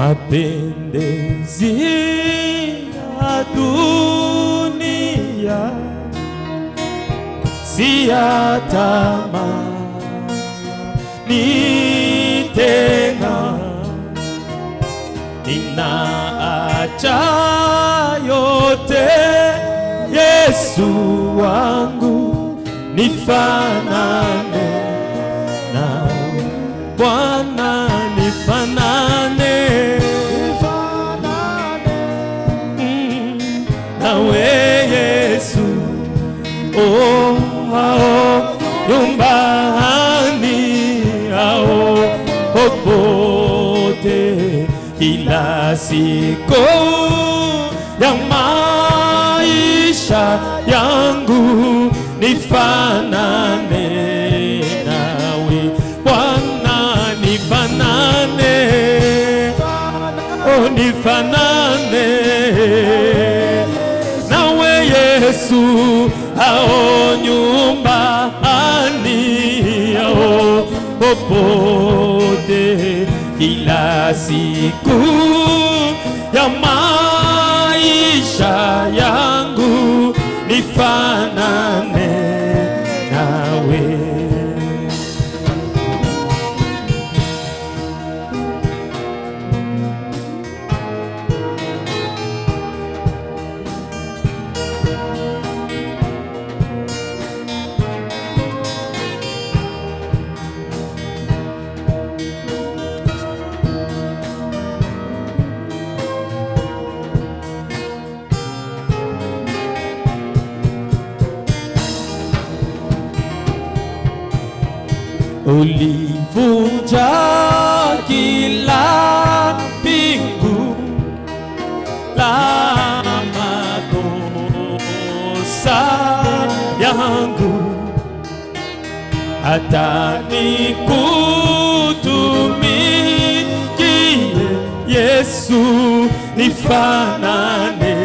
Mapenzi ya dunia si ya tamani tena, ninaacha yote Yesu wangu, nifanane nawe Bwana, nifanane nawe Yesu. Oh, nyumbani au popote, kila siku ya maisha yangu, nifanane nawe Bwana, nifanane, oh nifanane nawe Yesu. Ao nyumbani ao popote, kila siku ya maisha yangu, nifanane nawe. Ulivunja kila pingu la makosa yangu, hata nikutumikie Yesu, nifanane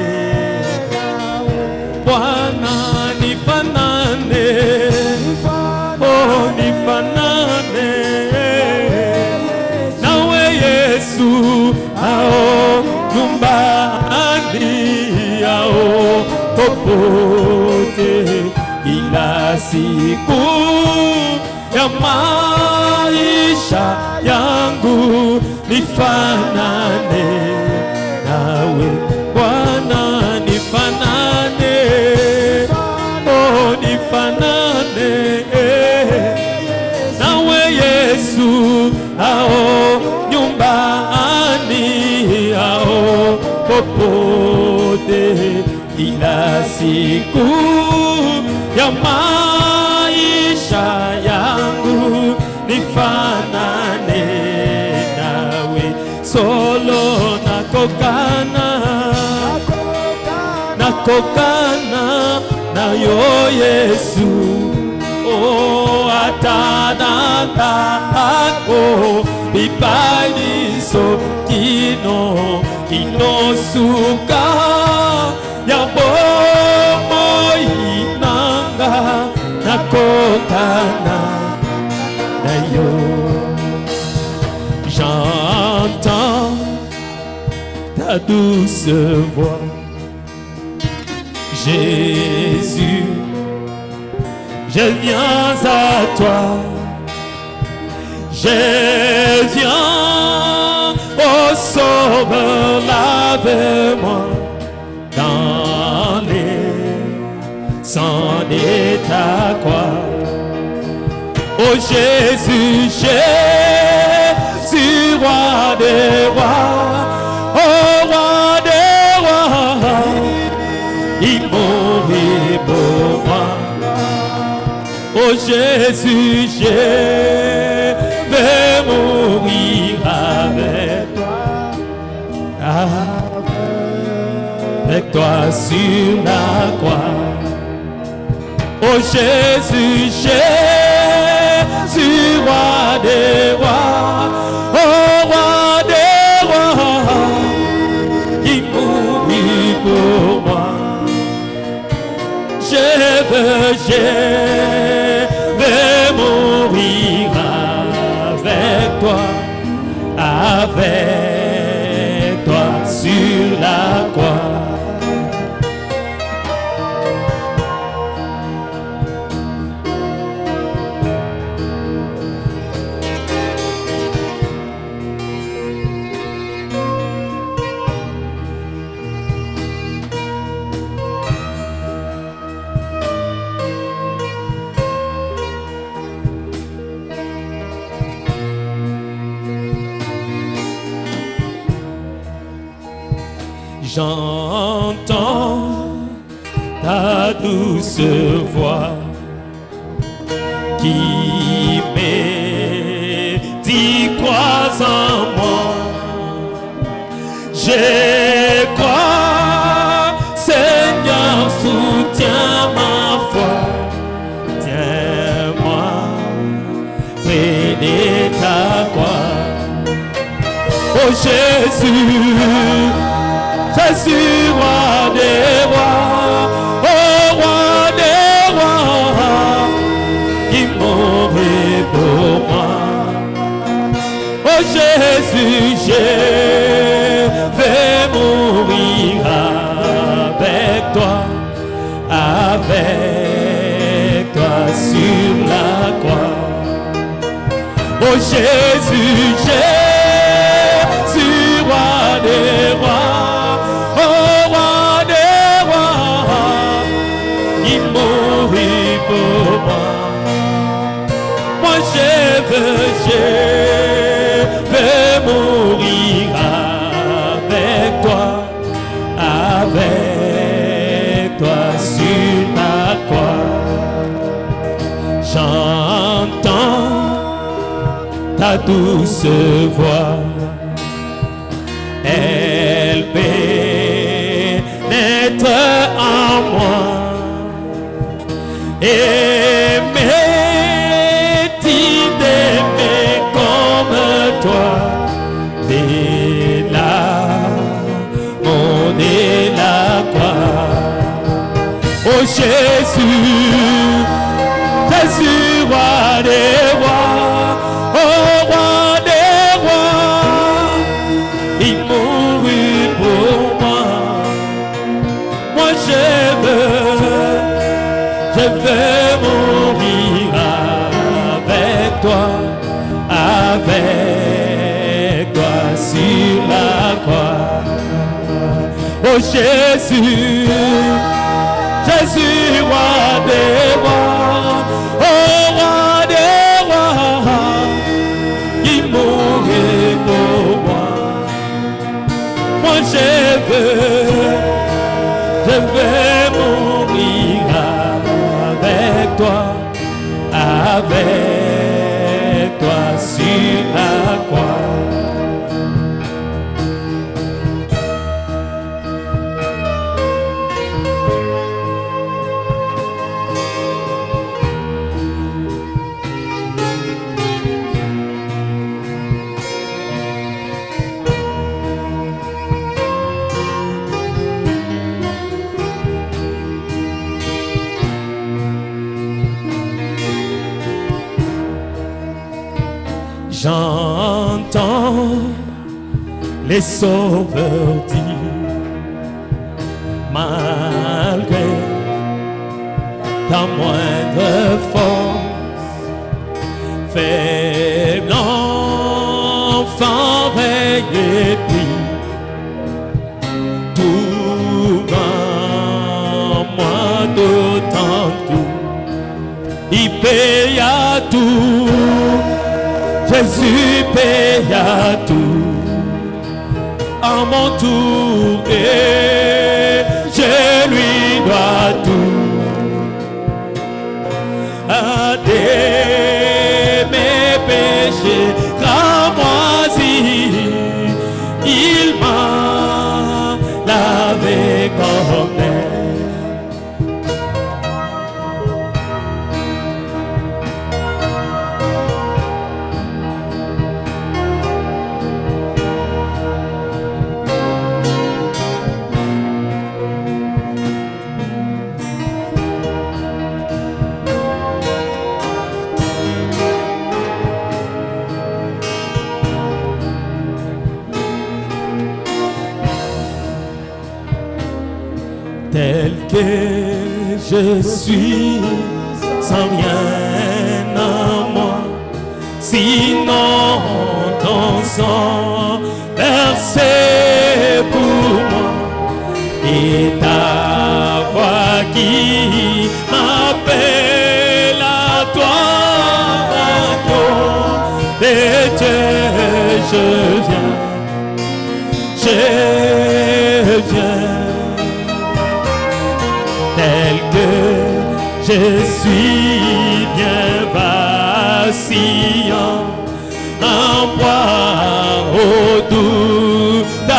Bwana, nifanane, oh nifanane nawe Yesu. Ao nyumbani ao popote, kila siku ya maisha yangu, nifanane nawe Bwana, nifanane, oh nifanane nawe Yesu. Ao nyumbani ao popote, kila siku ya maisha yangu, nifanane nawe. Solo nakokana nayo Yesu. Oh atananda ako bibaliso kino suka ya bomoy nanga, nakokana nayo. J'entends ta douce voix, Jésus, je viens à toi, je viens, oh Sauveur, lave-moi dans les sangs de ta croix. Oh Jésus, Jésus, roi des rois, oh roi des rois, il mourit pour moi. Oh Jésus, je vais mourir avec toi sur la croix. Oh Jésus, Jésus, roi des rois, oh roi des rois, qui mourit pour moi. Je vais mourir avec toi J'entends ta douce voix qui me dit crois en moi. Je crois, Seigneur, soutiens ma foi. Tiens-moi près de ta croix. Oh Jésus, Jésus, roi des rois, oh roi des rois, qui mourrait pour moi. Oh Jésus, je vais mourir avec toi sur la croix. Oh Jésus, Jésus, roi des rois, oh roi des rois, il mourit pour moi. Moi je veux mourir avec toi sur la croix. J'entends ta douce voix, elle pénètre en moi et m'est d'aimer comme toi. Dès l'amour de la croix. Oh Jésus, Jésus, roi des rois, oh roi des rois, il mourut pour moi. Moi je veux mourir avec toi sur la croix. Oh Jésus, Jésus, roi des rois, oh roi des rois, il mourut pour moi. Moi je veux mourir avec toi sur la croix. J'entends les sauveurs dire, malgré ta moindre force, faible enfant, veille et prie, tout en moi d'autant tout, il paye à tout. Jésus paye à tout, à mon tour, et je lui dois tout. À mes péchés cramoisis, il m'a lavé comme neige. Tel que je suis, sans rien en moi, sinon ton sang versé pour moi, et ta voix qui m'appelle à toi, et Dieu, je viens. je suis bien vacillant, en proie au doute à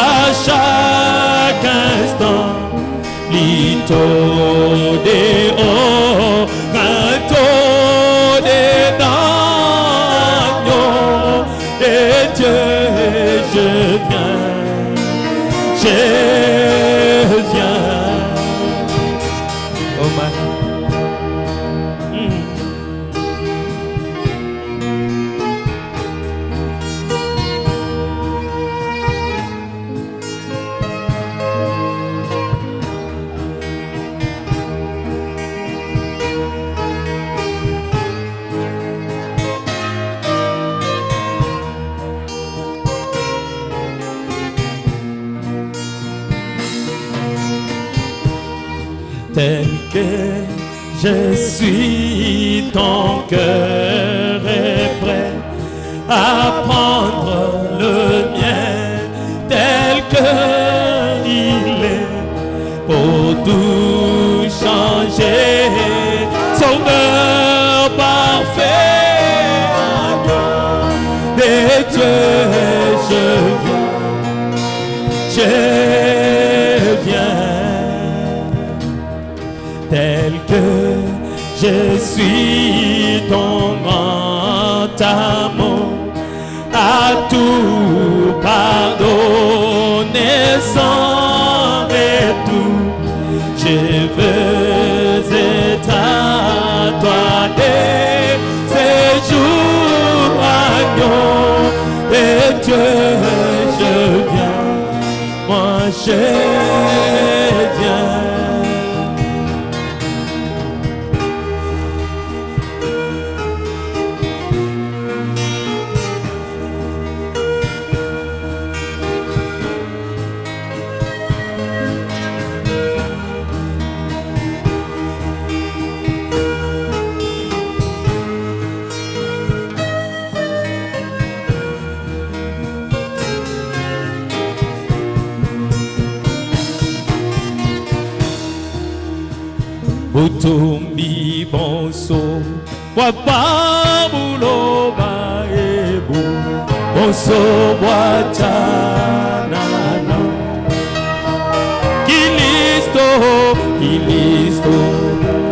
chaque instant. Lito de oh, canto de d'agneau, et Dieu, je viens. Oh my. Tel que je suis, ton cœur est prêt à prendre le mien, tel que il est, pour tout changer. Sauveur parfait, de Dieu, je viens. Tel que je suis, ton grand amour a tout pardonné sans retour. Je veux être à toi dès ces jours agneaux. Et Dieu, je viens, moi je viens. Utumbi bonso wapa buloba ebu bonso wachanana Kilisto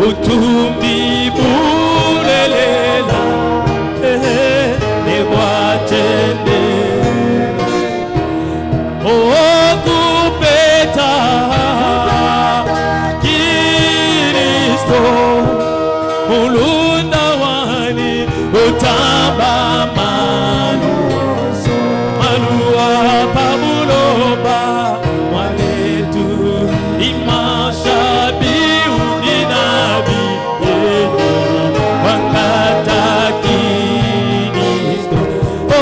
utumbi bulelela ne wachende oh kupeta Mulunda wani utamba malua pabuloba waletu imashabi uninabi wakata Kristo oh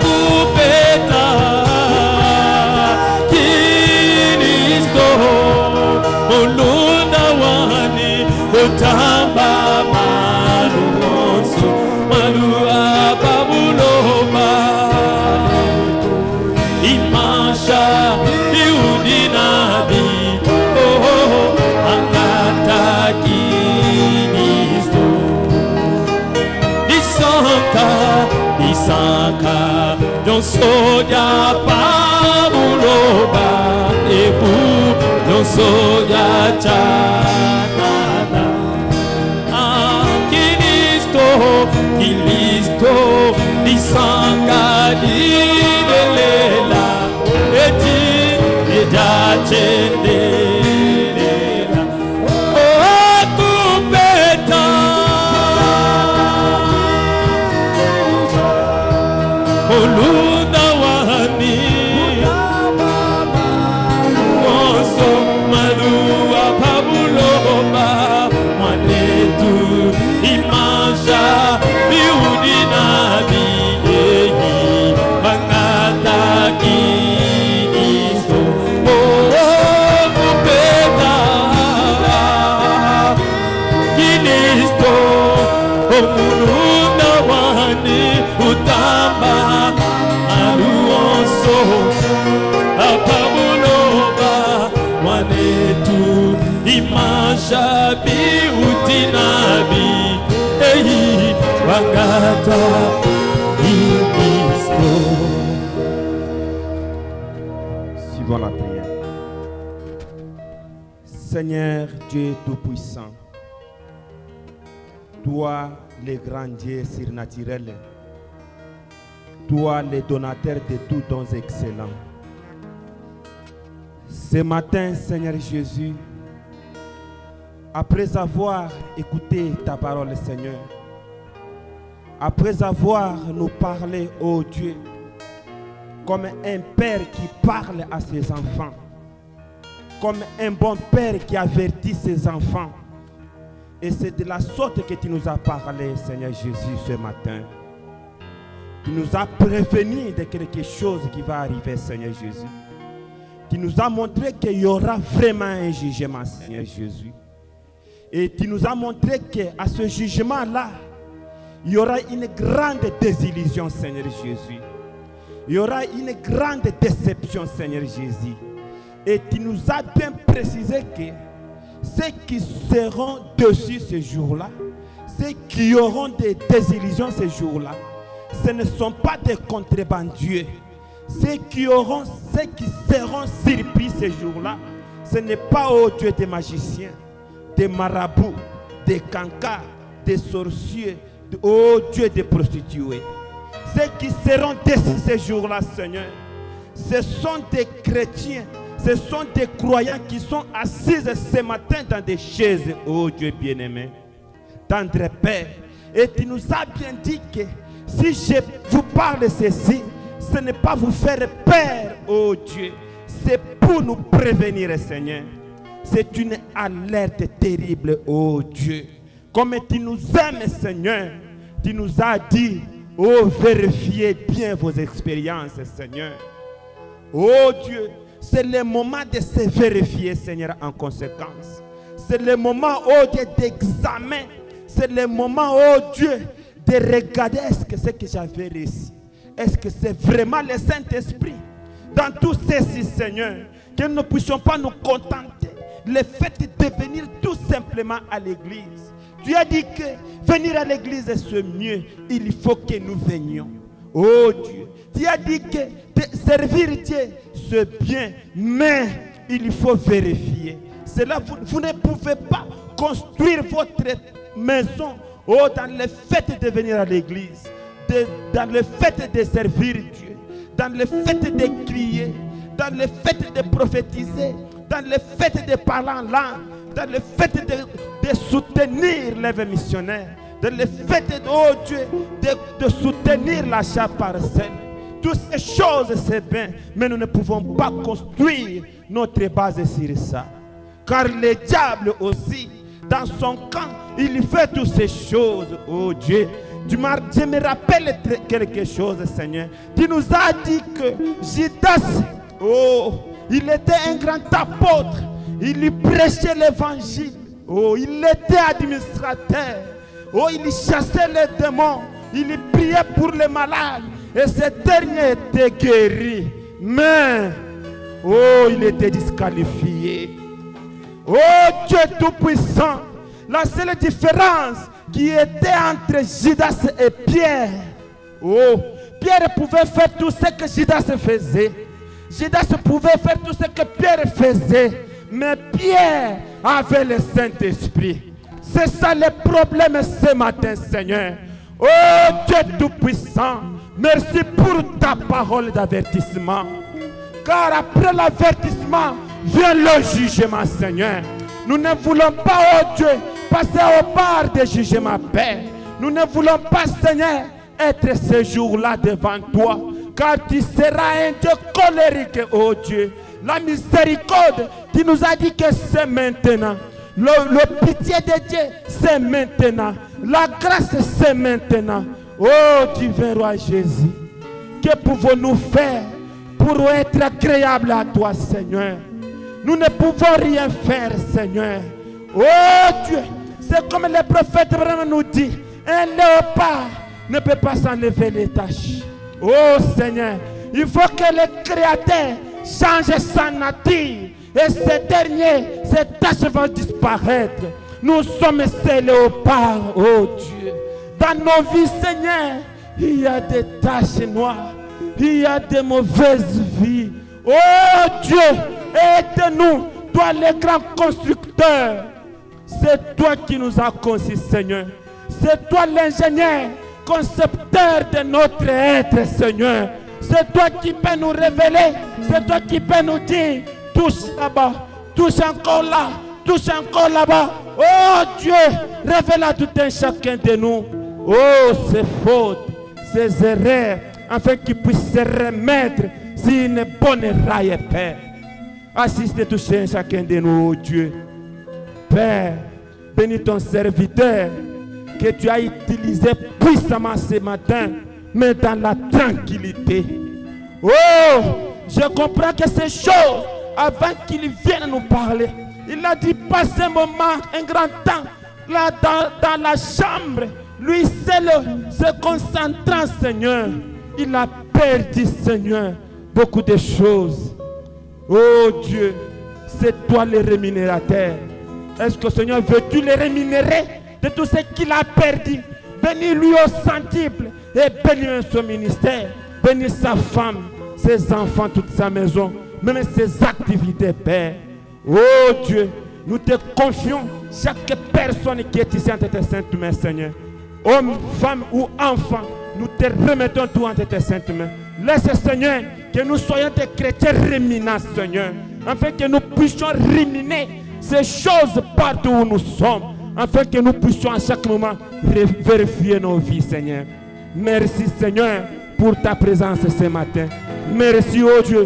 kupeta Kristo mulunda wani utamba maluonso malua babuloba imasha iudinabi oh angata Kristo disaka donsoja babuloba ebu donsoja chanana Kilisto disanga dilela eti edacendelela oh kupeta olunda wani oso malua pabuloba mwanetu imanja biudinabi bangata Kristo oh kupeta Kristo omulunda wani utamba aluonso apabuloba wanetu imashabi utinabi eyi wangata inisto. Suivons la prière. Seigneur Dieu Tout-Puissant, toi le grand Dieu surnaturel, toi le donateur de tous dons excellents. Ce matin, Seigneur Jésus, après avoir écouté ta parole, Seigneur, après avoir nous parlé, ô Dieu, comme un père qui parle à ses enfants, comme un bon père qui avertit ses enfants. Et c'est de la sorte que tu nous as parlé, Seigneur Jésus, ce matin. Tu nous as prévenu de quelque chose qui va arriver, Seigneur Jésus. Tu nous as montré qu'il y aura vraiment un jugement, Seigneur Jésus. Et tu nous as montré qu'à ce jugement-là, il y aura une grande désillusion, Seigneur Jésus. Il y aura une grande déception, Seigneur Jésus. Et tu nous as bien précisé que ceux qui seront dessus ce jour-là, ceux qui auront des désillusions ce jour-là, ce ne sont pas des contrebandiers. Ceux qui seront surpris ce jour-là, ce n'est pas au Dieu des magiciens, des marabouts, des cancans, des sorciers, au Dieu des prostituées. Ceux qui seront déçus ce jour-là, Seigneur, ce sont des chrétiens, ce sont des croyants qui sont assis ce matin dans des chaises, ô Dieu bien-aimé, tendre Père. Et tu nous as bien dit que si je vous parle de ceci, ce n'est pas vous faire peur, ô Dieu, c'est pour nous prévenir, Seigneur. C'est une alerte terrible, ô Dieu. Comme tu nous aimes, Seigneur, tu nous as dit, oh, vérifiez bien vos expériences, Seigneur. Oh Dieu, c'est le moment de se vérifier, Seigneur, en conséquence. C'est le moment, oh Dieu, d'examen. C'est le moment, oh Dieu, de regarder est-ce que c'est que j'avais réussi. Est-ce que c'est vraiment le Saint-Esprit? Dans tout ceci, Seigneur, que nous ne puissions pas nous contenter. Le fait de venir tout simplement à l'église. Tu as dit que venir à l'église c'est mieux. Il faut que nous venions. Oh Dieu, tu as dit que servir Dieu c'est bien, mais il faut vérifier. Cela, vous ne pouvez pas construire votre maison dans le fait de venir à l'église, dans le fait de servir Dieu, dans le fait de crier, dans le fait de prophétiser, dans le fait de parler en langue, dans le fait de soutenir les missionnaires, dans le fait oh Dieu, de soutenir l'achat parcelle. Toutes ces choses c'est bien, mais nous ne pouvons pas construire notre base sur ça. Car le diable aussi, dans son camp, il fait toutes ces choses, oh Dieu. Je me rappelle quelque chose, Seigneur. Tu nous as dit que Judas, oh, il était un grand apôtre. Il lui prêchait l'évangile. Oh, il était administrateur. Oh, il chassait les démons. Il priait pour les malades. Et ce dernier était guéri. Mais, oh, il était disqualifié. Oh, Dieu Tout-Puissant. La seule différence qui était entre Judas et Pierre. Oh, Pierre pouvait faire tout ce que Judas faisait. Judas pouvait faire tout ce que Pierre faisait. Mais Pierre avait le Saint-Esprit. C'est ça le problème ce matin, Seigneur. Oh Dieu Tout-Puissant, merci pour ta parole d'avertissement. Car après l'avertissement vient le jugement, Seigneur. Nous ne voulons pas, oh Dieu, passer au bar de jugement, Père. Nous ne voulons pas, Seigneur, être ce jour-là devant toi. Car tu seras un Dieu colérique, oh Dieu. La miséricorde, tu nous as dit que c'est maintenant. Le pitié de Dieu, c'est maintenant. La grâce, c'est maintenant. Oh divin roi Jésus, que pouvons-nous faire pour être agréable à toi, Seigneur? Nous ne pouvons rien faire, Seigneur. Oh Dieu, c'est comme le prophète vraiment nous dit, un léopard ne peut pas s'enlever les taches. Oh Seigneur, il faut que le Créateur change sa nature et ces derniers, ces taches vont disparaître. Nous sommes ces léopards, oh Dieu. Dans nos vies, Seigneur, il y a des taches noires, il y a des mauvaises vies. Oh Dieu, aide-nous, toi le grand constructeur. C'est toi qui nous as conçus, Seigneur. C'est toi l'ingénieur, concepteur de notre être, Seigneur. C'est toi qui peux nous révéler, c'est toi qui peux nous dire, touche là-bas, touche encore là, touche encore là-bas. Oh Dieu, révèle à tout un chacun de nous, oh ses fautes, ses erreurs, afin qu'il puisse se remettre sur une bonne raille, Père. Assiste tout un chacun de nous, oh Dieu. Père, bénis ton serviteur que tu as utilisé puissamment ce matin, mais dans la tranquillité. Oh, je comprends que ces choses, avant qu'il vienne nous parler, il a dit passer un moment, un grand temps, là dans la chambre, lui seul, se concentrant, Seigneur. Il a perdu, Seigneur, beaucoup de choses. Oh Dieu, c'est toi le rémunérateur. Est-ce que, Seigneur, veux-tu le rémunérer de tout ce qu'il a perdu? Bénis-lui au centuple et bénis son ministère. Bénis sa femme, ses enfants, toute sa maison, même ses activités, Père. Oh Dieu, nous te confions chaque personne qui est ici entre tes saintes mains, Seigneur. Homme, femme ou enfant, nous te remettons tout entre tes saintes mains. Laisse, Seigneur, que nous soyons des chrétiens réminants, Seigneur, afin que nous puissions ruminer ces choses partout où nous sommes, afin que nous puissions à chaque moment vérifier nos vies, Seigneur. Merci, Seigneur, pour ta présence ce matin. Merci, oh Dieu.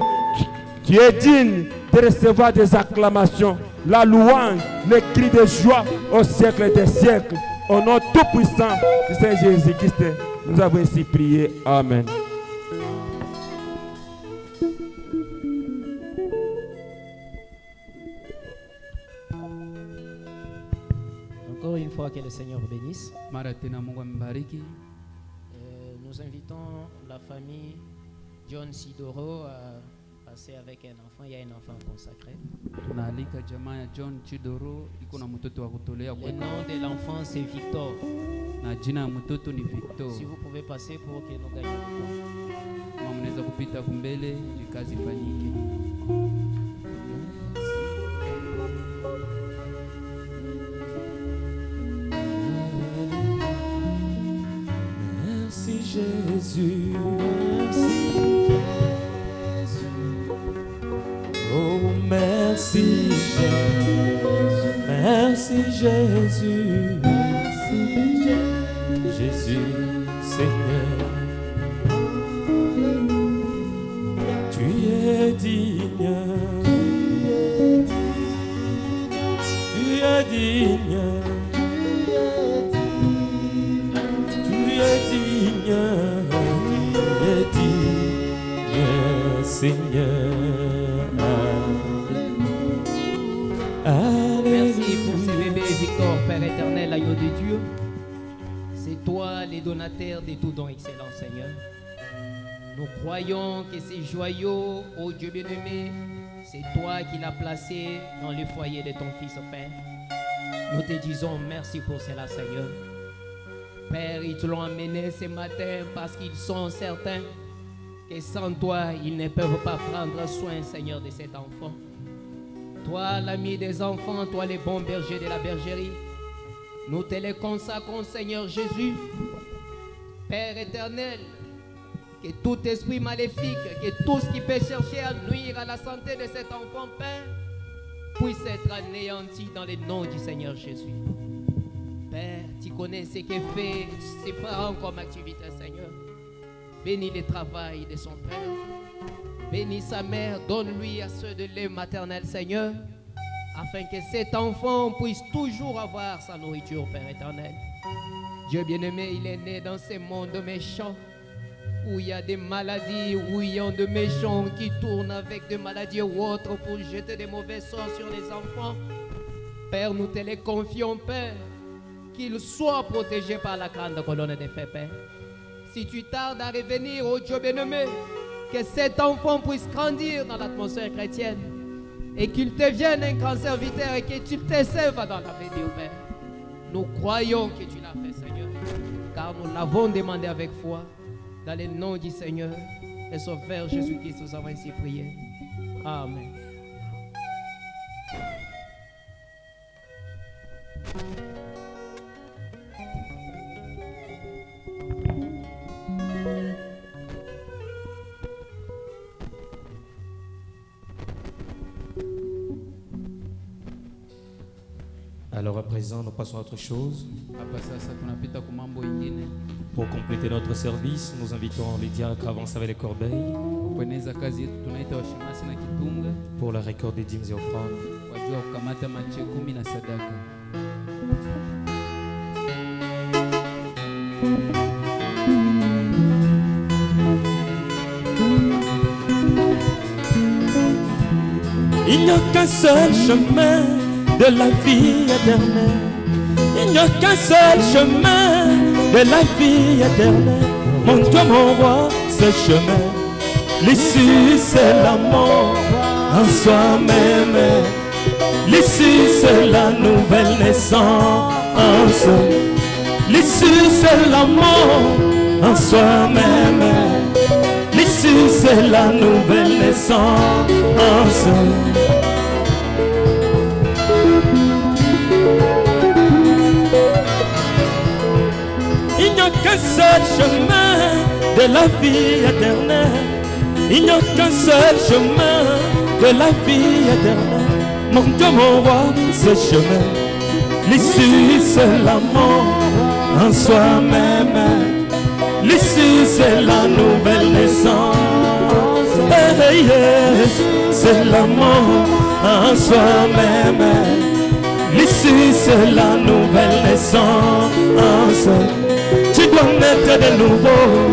Tu es digne de recevoir des acclamations, la louange, les cris de joie au siècle des siècles. Au nom tout-puissant de Saint Jésus-Christ, nous avons ainsi prié. Amen. Encore une fois, que le Seigneur vous bénisse. Nous invitons la famille John Sidoro à passer avec un enfant. Il y a un enfant consacré. Le nom de l'enfant, c'est Victor. Si vous pouvez passer pour que nous gagnions du temps. Merci Jésus, merci Jésus, oh merci Jésus, merci Jésus, merci Jésus, Seigneur, tu es digne, tu es digne. Seigneur. Merci pour ce bébé Victor, Père éternel, agneau de Dieu. C'est toi les donateurs de tout don excellent, Seigneur. Nous croyons que ces joyaux, ô Dieu bien-aimé, c'est toi qui l'as placé dans le foyer de ton Fils, Père. Nous te disons merci pour cela, Seigneur. Père, ils te l'ont amené ce matin parce qu'ils sont certains que sans toi, ils ne peuvent pas prendre soin, Seigneur, de cet enfant. Toi, l'ami des enfants, toi, le bon berger de la bergerie, nous te les consacrons, Seigneur Jésus. Père éternel, que tout esprit maléfique, que tout ce qui peut chercher à nuire à la santé de cet enfant, Père, puisse être anéanti dans le nom du Seigneur Jésus. Père, tu connais ce que fait ses parents comme activité, Seigneur. Bénis le travail de son père. Bénis sa mère. Donne-lui à ceux de lait maternel, Seigneur, afin que cet enfant puisse toujours avoir sa nourriture, Père éternel. Dieu bien-aimé, il est né dans ce monde méchant, où il y a des maladies, où il y a des méchants qui tournent avec des maladies ou autres pour jeter des mauvais sorts sur les enfants. Père, nous te les confions, Père, qu'il soit protégé par la grande colonne des fées, Père. Si tu tardes à revenir, oh Dieu bien-aimé, que cet enfant puisse grandir dans l'atmosphère chrétienne, et qu'il devienne un grand serviteur et que tu te serves dans l'avenir, Père. Nous croyons que tu l'as fait, Seigneur, car nous l'avons demandé avec foi, dans le nom du Seigneur et Sauveur Jésus-Christ, nous avons ainsi prié. Amen. Alors à présent, nous passons à autre chose. Hapa sasa tunapita kwa mambo ingine. Pour compléter notre service, nous invitons les diacres à avancer avec les corbeilles Kueneza kazi yetu tunaita washemasi na kitunga pour la récolte des dîmes et offrandes. wajua kukamata mache 10 na sadaka. Il n'y a qu'un seul chemin de la vie éternelle. Il n'y a qu'un seul chemin de la vie éternelle. Mon Dieu, mon roi, ce chemin. L'issue, c'est l'amour en soi-même. L'issue, c'est la nouvelle naissance. L'issue, c'est l'amour en soi-même. L'issue, c'est la nouvelle naissance. Il n'y a qu'un seul chemin de la vie éternelle. Il n'y a qu'un seul chemin de la vie éternelle. Mon Dieu, mon roi, ce chemin. L'issue, c'est l'amour en soi-même. L'issue, c'est la nouvelle naissance. C'est l'amour en soi-même. L'issue, c'est la nouvelle naissance. Tu dois naître de nouveau.